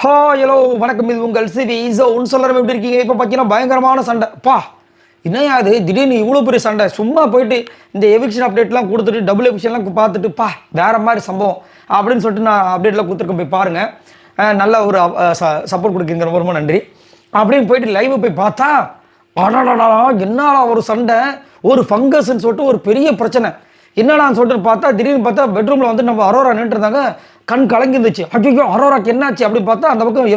Hello வணக்கம். இது உங்கள் சிவி ஒன்று சொல்கிற எப்படி இருக்கீங்க? இப்போ பார்த்தீங்கன்னா பயங்கரமான சண்டை பா. என்னையா அது திடீர்னு இவ்வளோ பெரிய சண்டை? சும்மா போயிட்டு இந்த எவிக்ஷன் அப்டேட்லாம் கொடுத்துட்டு டபுள் எவிக்ஷன்லாம் பார்த்துட்டு பா வேறு மாதிரி சம்பவம் அப்படின்னு சொல்லிட்டு நான் அப்டேட்லாம் கொடுத்துருக்கேன். போய் பாருங்கள். நல்ல ஒரு சப்போர்ட் கொடுக்குறீங்க, ரொம்ப ரொம்ப நன்றி. அப்படின்னு போயிட்டு லைவ் போய் பார்த்தா அடடா என்னடா ஒரு சண்டை, ஒரு ஃபங்கஸ்ன்னு சொல்லிட்டு ஒரு பெரிய பிரச்சனை. என்னடான்னு சொல்லிட்டு பார்த்தா திடீர்னு பார்த்தா பெட்ரூமில் வந்து நம்ம அரோரா நின்றுருந்தாங்க. கண் கலங்கி இருந்துச்சு. ஐயோ அரோராக்கு என்னாச்சு அப்படின்னு பார்த்தா அந்த பக்கம்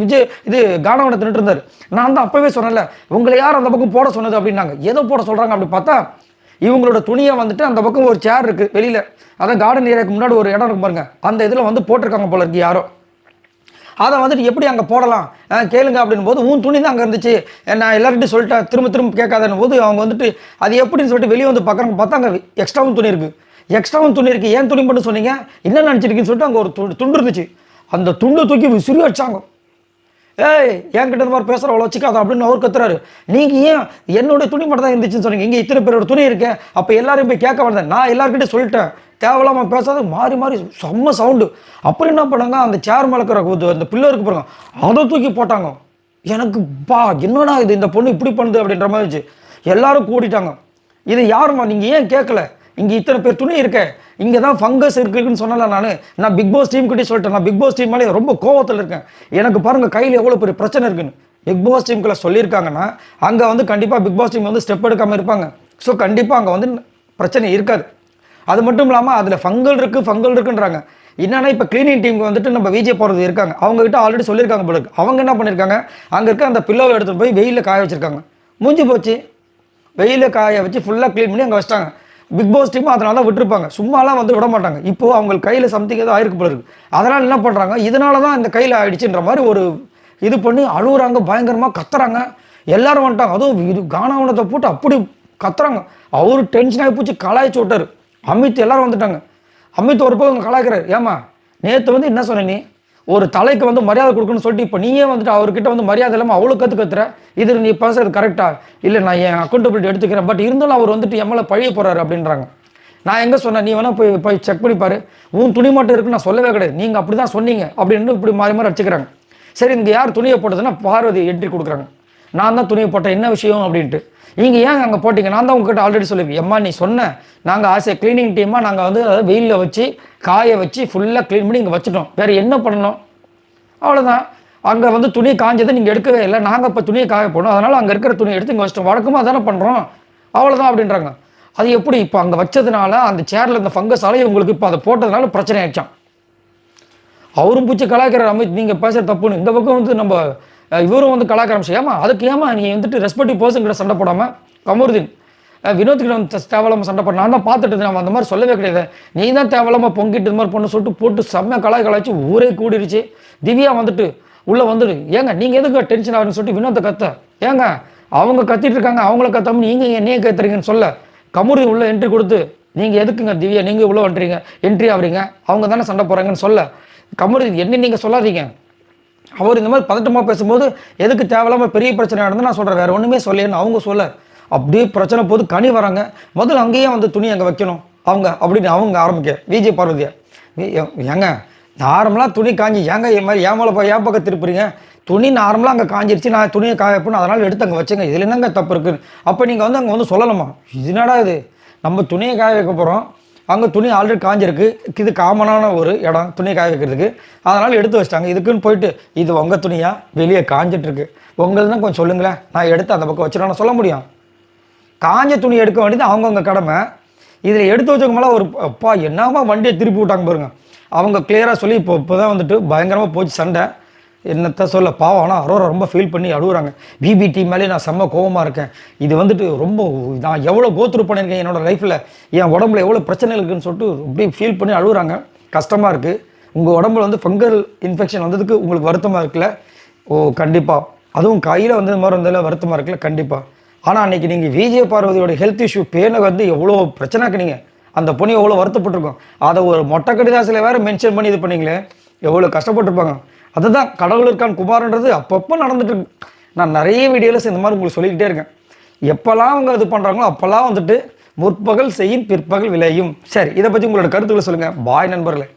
இது கானவனத்தை நின்று இருந்தார். நான் தான் அப்போவே சொன்னேன்ல, உங்களை யார் அந்த பக்கம் போட சொன்னது அப்படின்னாங்க. எதோ போட சொல்கிறாங்க அப்படி பார்த்தா இவங்களோட துணியை வந்துட்டு அந்த பக்கம் ஒரு சேர் இருக்குது வெளியில், அதான் கார்டன் ஏரியாவுக்கு முன்னாடி ஒரு இடம் இருக்கு பாருங்க, அந்த இதில் வந்து போட்டிருக்காங்க போல இருக்கு யாரோ. அதை வந்துட்டு எப்படி அங்கே போடலாம் கேளுங்க அப்படின் போது உன் துணி தான் அங்கே இருந்துச்சு, நான் எல்லார்கிட்டையும் சொல்லிட்டேன், திரும்ப திரும்ப கேட்காதன்னு போது அவங்க வந்துட்டு அது எப்படின்னு சொல்லிட்டு வெளியே வந்து பார்க்குறாங்க. பார்த்தா அங்கே எக்ஸ்ட்ராவும் துணி இருக்குது. ஏன் துணி மட்டும் சொன்னீங்க, என்ன நினச்சிருக்கீங்கன்னு சொல்லிட்டு அங்கே ஒரு துண்டு இருந்துச்சு. அந்த துண்டை தூக்கி விசிறி வச்சாங்க. ஏய் என்கிட்ட இந்த மாதிரி பேசுகிற அவ்வளோ வச்சுக்காத அப்படின்னு அவர் கத்துறாரு. நீங்கள் ஏன் என்னுடைய துணி மட்டும் தான் இருந்துச்சுன்னு சொன்னீங்க, இங்கே இத்தனை பேரோட துணி இருக்கேன், அப்போ எல்லாரையும் போய் கேட்க வந்தேன், நான் எல்லாருக்கிட்டே சொல்லிட்டேன், தேவையில்லாமல் பேசாத மாறி மாறி செம்ம சவுண்டு. அப்புறம் என்ன பண்ணாங்க, அந்த சேர் மலக்கிற அந்த பில்லருக்கு பாருங்க அதை தூக்கி போட்டாங்க. எனக்கு என்னடா இது, இந்த பொண்ணு இப்படி பண்ணுது அப்படின்ற மாதிரி இருந்துச்சு. எல்லாரும் கூட்டிட்டாங்க. இது யாருமா நீங்கள் ஏன் கேட்கல, இங்கே இத்தனை பேர் துணி இருக்கேன், இங்கே தான் ஃபங்கஸ் இருக்குன்னு சொன்னல. நான் பிக் பாஸ் டீம் கிட்டே சொல்லிட்டேன், நான் பிக் பாஸ் டீம் மேலே ரொம்ப கோவத்தில் இருக்கேன், எனக்கு பாருங்கள் கையில் எவ்வளோ பெரிய பிரச்சனை இருக்குன்னு. பிக் பாஸ் டீமுக்குள்ளே சொல்லியிருக்காங்கன்னா அங்கே வந்து கண்டிப்பாக பிக் பாஸ் டீம் வந்து ஸ்டெப் எடுக்காமல் இருப்பாங்க. ஸோ கண்டிப்பாக அங்கே வந்து பிரச்சனை இருக்காது. அது மட்டும் இல்லாமல் அதில் ஃபங்கல் இருக்குன்றாங்க. என்னன்னா இப்போ கிளீனிங் டீமுக்கு வந்துட்டு நம்ம விஜய் போகிறது இருக்காங்க, அவங்ககிட்ட ஆல்ரெடி சொல்லியிருக்காங்க போல இருக்கு. அவங்க என்ன பண்ணியிருக்காங்க, அங்கே இருக்க அந்த பில்லோவை எடுத்துகிட்டு போய் வெயிலில் காய வச்சுருக்காங்க. மூஞ்சி போச்சு, வெயிலில் காய வச்சு ஃபுல்லாக க்ளீன் பண்ணி அங்கே வச்சிட்டாங்க. பிக் பாஸ் டீமும் அதனால தான் விட்டுருப்பாங்க, சும்மாலாம் வந்து விட மாட்டாங்க. இப்போது அவங்க கையில் சம்திங் ஏதோ ஆயிருக்கு போல இருக்குது. அதனால் என்ன பண்ணுறாங்க, இதனால தான் இந்த கையில் ஆயிடுச்சுன்ற மாதிரி ஒரு இது பண்ணி அழுகுறாங்க, பயங்கரமாக கத்துறாங்க. எல்லாரும் வந்துட்டாங்க. அதுவும் இது கானவனத்தை போட்டு அப்படி கத்துறாங்க. அவரு டென்ஷன் ஆகி போச்சு, கலாய்ச்சி விட்டார். அமித் எல்லாரும் வந்துட்டாங்க. அமித் ஒரு பக்கம் கலாய்க்கிறார். ஏமா நேற்று வந்து என்ன சொன்ன, நீ ஒரு தலைக்கு வந்து மரியாதை கொடுக்கணும்னு சொல்லிட்டு இப்போ நீயே வந்துட்டு அவர்கிட்ட வந்து மரியாதை இல்லாமல் அவ்வளோ கற்றுற, இது நீ பேசுறது கரெக்டா இல்லை, நான் என் அக்கௌண்டபிலிட்டி எடுத்துக்கிறேன், பட் இருந்தாலும் அவர் வந்துட்டு எம்எல்ஏ பழிய போகிறாரு அப்படின்றாங்க. நான் எங்கே சொன்னேன், நீ வேணால் போய் செக் பண்ணி பாரு, உன் துணி மட்டும் இருக்குன்னு நான் சொல்லவே கிடையாது, நீங்கள் அப்படி தான் சொன்னீங்க அப்படின்னு இப்படி மாறி மாறி அடிச்சுக்கிறாங்க. சரி இங்கே யார் துணியை போட்டதுன்னா பார்வதி என்ட்ரி கொடுக்குறாங்க. நான் தான் துணியை போட்டேன், என்ன விஷயம் அப்படின்ட்டு. நீங்கள் ஏன் அங்கே போட்டிங்க, நான் தான் உங்ககிட்ட ஆல்ரெடி சொல்லியிருக்கேன். எம்மா நீ சொன்னேன், நாங்கள் ஆசை கிளீனிங் டீமாக நாங்கள் வந்து அதாவது வெயிலில் வச்சு காய வச்சு ஃபுல்லாக க்ளீன் பண்ணி இங்கே வச்சுட்டோம், வேறு என்ன பண்ணணும், அவ்வளோதான். அங்கே வந்து துணி காஞ்சதை நீங்கள் எடுக்கவே இல்லை, நாங்கள் இப்போ துணியை காய போடணும், அதனால் அங்கே இருக்கிற துணியை எடுத்து இங்கே வச்சிட்டோம், வழக்கமாக தானே பண்ணுறோம், அவ்வளோதான் அப்படின்றாங்க. அது எப்படி இப்போ அங்கே வச்சதுனால அந்த சேரில் இந்த ஃபங்கஸால உங்களுக்கு இப்போ அதை போட்டதுனால பிரச்சனை ஆயிடுச்சான். அவரும் பூச்சி கலாய்க்கிற அமித், நீங்கள் பேசுகிற தப்புன்னு. இந்த பக்கம் வந்து நம்ம இவரும் வந்து கலாய்க்கிற ஆரம்பிச்சு. ஏமா அதுக்கு ஏமா நீ வந்துட்டு ரெஸ்பெக்டிவ் பர்சன் கிட்ட சண்டை போடாமல் கமருதீன் வினோத்கிட்ட வந்து தேவையில்லாமல் சண்டை போட, நான் தான் பார்த்துட்டு நம்ம அந்த மாதிரி சொல்லவே கிடையாது, நீ தான் தேவையில்லாமல் பொங்கிட்டு இது மாதிரி பொண்ணு சொல்லிட்டு போட்டு செம்ம கலாய்ச்சி ஊரே கூடிருச்சு. திவ்யா வந்துட்டு உள்ளே வந்துடு, ஏங்க நீங்கள் எதுக்கு டென்ஷன் ஆகுன்னு சொல்லிட்டு வினோத்தை கத்த, ஏங்க அவங்க கத்திட்டு இருக்காங்க, அவங்கள கத்தாமல் நீங்கள் என்னையே கத்துறீங்கன்னு சொல்ல கமருதீன் உள்ள என்ட்ரி கொடுத்து, நீங்கள் எதுக்குங்க திவ்யா நீங்கள் உள்ளே வந்துறீங்க, என்ட்ரி ஆகிறீங்க, அவங்க தானே சண்டை போகிறாங்கன்னு சொல்ல கமருதீன் என்ன நீங்கள் சொல்லாதீங்க. அவர் இந்த மாதிரி பதட்டமாக பேசும்போது எதுக்கு தேவையில்லாமல் பெரிய பிரச்சனை நடந்து நான் சொல்கிறேன், வேறு ஒன்றுமே சொல்லேன்னு அவங்க சொல்ல அப்படியே பிரச்சனை போது கனி வராங்க. முதல்ல அங்கேயே வந்து துணி அங்கே வைக்கணும் அவங்க அப்படின்னு அவங்க ஆரம்பிக்க விஜய் பார்வதியா, ஏங்க நார்மலாக துணி காஞ்சி ஏங்க என் மாதிரி ஏன் மேலே ஏன் பக்கம் திருப்புறீங்க, துணி நார்மலாக அங்கே காஞ்சிருச்சு, நான் துணியை காய வைப்பேன்னு அதனால் எடுத்து அங்கே வச்சுங்க, இதில் என்னங்க தப்பு இருக்குன்னு. அப்போ நீங்கள் வந்து அங்கே வந்து சொல்லலாமா, இதனடா இது நம்ம துணியை காய வைக்க போகிறோம், அங்கே துணி ஆல்ரெடி காஞ்சிருக்கு, இது காமனான ஒரு இடம் துணியை காய வைக்கிறதுக்கு, அதனால் எடுத்து வச்சிட்டாங்க. இதுக்குன்னு போயிட்டு இது உங்கள் துணியாக வெளியே காஞ்சிட்ருக்கு, உங்கள் தான் கொஞ்சம் சொல்லுங்களேன், நான் எடுத்து அந்த பக்கம் வச்சுட்டேன் சொல்ல முடியும். காஞ்ச துணி எடுக்க வேண்டியது அவங்கவுங்க கடமை. இதில் எடுத்து வச்சவங்க மேலே ஒரு அப்பா என்னமா வண்டியை திருப்பி விட்டாங்க பாருங்க. அவங்க கிளியராக சொல்லி இப்போ தான் வந்துட்டு பயங்கரமாக போச்சு சண்டை. என்னத்த சொல்ல பாவம், ஆனால் அரோரா ரொம்ப ஃபீல் பண்ணி அழுகுறாங்க. பிபிடி மேலே நான் செம்ம கோவமாக இருக்கேன், இது வந்துட்டு ரொம்ப நான் எவ்வளோ கோத்ரூ பண்ணியிருக்கேன் என்னோடய லைஃப்பில், என் உடம்புல எவ்வளோ பிரச்சனை இருக்குதுன்னு சொல்லிட்டு அப்படி ஃபீல் பண்ணி அழுகுறாங்க. கஷ்டமாக இருக்குது. உங்கள் உடம்புல வந்து ஃபங்கல் இன்ஃபெக்ஷன் வந்ததுக்கு உங்களுக்கு வருத்தமாக இருக்குல்ல, ஓ கண்டிப்பாக, அதுவும் கையில் வந்து இந்த மாதிரி வந்ததில் வருத்தமாக இருக்குல்ல கண்டிப்பாக. ஆனால் அன்றைக்கி நீங்கள் விஜய் பார்வதியோட ஹெல்த் இஷ்யூ பேனை வந்து எவ்வளோ பிரச்சனைக்குனீங்க, அந்த பொண்ணு எவ்வளோ வருத்தப்பட்டிருக்கோம், அதை ஒரு மொட்டை கடிதாசில் வேறு மென்ஷன் பண்ணி இது பண்ணிங்களே, எவ்வளோ கஷ்டப்பட்டுருப்பாங்க. அதுதான் கடவுள் இருக்கான் குமார்ன்றது அப்பப்போ நடந்துட்டு இருக்கு. நான் நிறைய வீடியோவில் இந்த மாதிரி உங்களுக்கு சொல்லிக்கிட்டே இருக்கேன். எப்போல்லாம் அவங்க இது பண்ணுறாங்களோ அப்போல்லாம் வந்துட்டு முற்பகல் செய்யும் பிற்பகல் விளையும். சரி, இதை பற்றி உங்களோட கருத்துக்களை சொல்லுங்கள். பாய் நண்பர்களே.